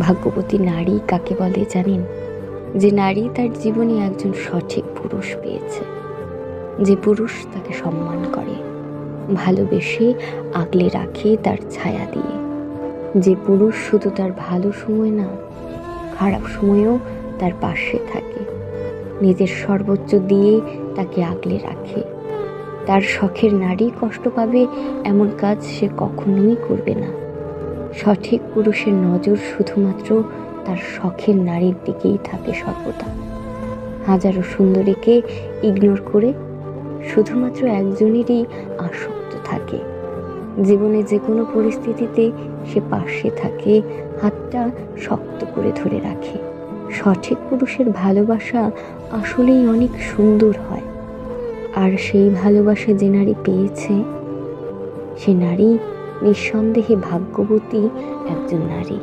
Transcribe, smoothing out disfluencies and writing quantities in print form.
ভাগ্যবতী নারী কাকে বলে জানেন? যে নারী তার জীবনে একজন সঠিক পুরুষ পেয়েছে, যে পুরুষ তাকে সম্মান করে, ভালোবেসে আগলে রাখে তার ছায়া দিয়ে, যে পুরুষ শুধু তার ভালো সময় না, খারাপ সময়েও তার পাশে থাকে, নিজের সর্বোচ্চ দিয়ে তাকে আগলে রাখে। তার শখের নারী কষ্ট পাবে এমন কাজ সে কখনোই করবে না। সঠিক পুরুষের নজর শুধুমাত্র তার শখের নারীর দিকেই থাকে সর্বদা। হাজারো সুন্দরীকে ইগনোর করে শুধুমাত্র একজনেরই আসক্ত থাকে। জীবনে যে কোনো পরিস্থিতিতে সে পাশে থাকে, হাতটা শক্ত করে ধরে রাখে। সঠিক পুরুষের ভালোবাসা আসলেই অনেক সুন্দর হয়। আর সেই ভালোবাসা যে নারী পেয়েছে, সে নারী নিঃসন্দেহে ভাগ্যবতী একজন নারী।